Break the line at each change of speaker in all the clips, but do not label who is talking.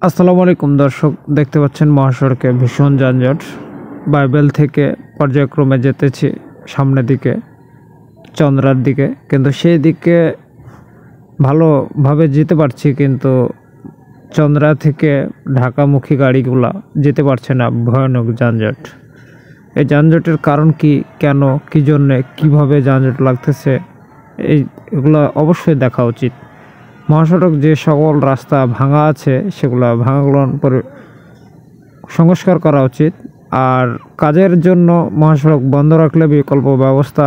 আসসালামু আলাইকুম দর্শক, দেখতে পাচ্ছেন মহাসড়কে ভীষণ যানজট। বাইবেল থেকে পর্যায়ক্রমে যেতেছি সামনের দিকে, চন্দ্রার দিকে, কিন্তু সেই দিকে ভালোভাবে যেতে পারছি, কিন্তু চন্দ্রা থেকে ঢাকামুখী গাড়িগুলা যেতে পারছে না। ভয়ানক যানজট। এই যানজটের কারণ কি, কেন, কী জন্যে, কীভাবে যানজট লাগতেছে, এগুলো অবশ্যই দেখা উচিত। মহাসড়ক যে সকল রাস্তা ভাঙা আছে সেগুলো ভাঙাগুলো সংস্কার করা উচিত। আর কাজের জন্য মহাসড়ক বন্ধ রাখলে বিকল্প ব্যবস্থা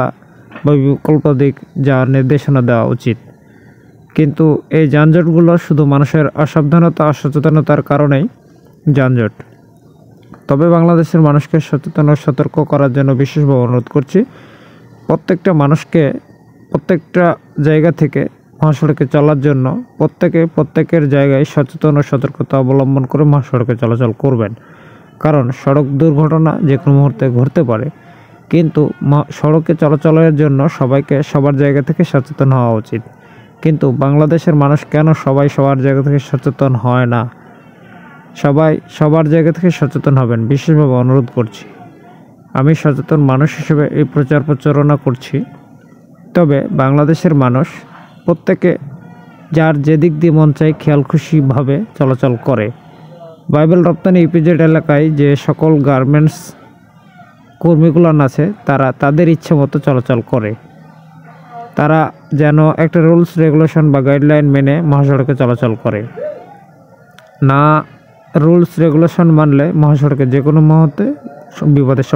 বা বিকল্প দিক যা নির্দেশনা দেওয়া উচিত। কিন্তু এই যানজটগুলো শুধু মানুষের অসাবধানতা অসচেতনতার কারণেই যানজট। তবে বাংলাদেশের মানুষকে সচেতন ও সতর্ক করার জন্য বিশেষভাবে অনুরোধ করছি, প্রত্যেকটা মানুষকে প্রত্যেকটা জায়গা থেকে মহাসড়কে চলার জন্য প্রত্যেকের জায়গায় সচেতন ও সতর্কতা অবলম্বন করে মহাসড়কে চলাচল করবেন। কারণ সড়ক দুর্ঘটনা যে কোনো মুহূর্তে ঘটতে পারে, কিন্তু সড়কে চলাচলের জন্য সবাইকে সবার জায়গা থেকে সচেতন হওয়া উচিত। কিন্তু বাংলাদেশের মানুষ কেন সবাই সবার জায়গা থেকে সচেতন হয় না? সবাই সবার জায়গা থেকে সচেতন হবেন, বিশেষভাবে অনুরোধ করছি। আমি সচেতন মানুষ হিসেবে এই প্রচার প্রচারণা করছি। তবে বাংলাদেশের মানুষ প্রত্যেকে যার যেদিক দিয়ে মন চায় খেয়াল খুশিভাবে চলাচল করে। বাইবেল রপ্তানি ইপিজেড এলাকায় যে সকল গার্মেন্টস কর্মীগুলান আছে, তারা তাদের ইচ্ছে মতো চলাচল করে। তারা যেন একটা রুলস রেগুলেশন বা গাইডলাইন মেনে মহাসড়কে চলাচল করে। না রুলস রেগুলেশন মানলে মহাসড়কে যে কোনো মুহূর্তে বিপদের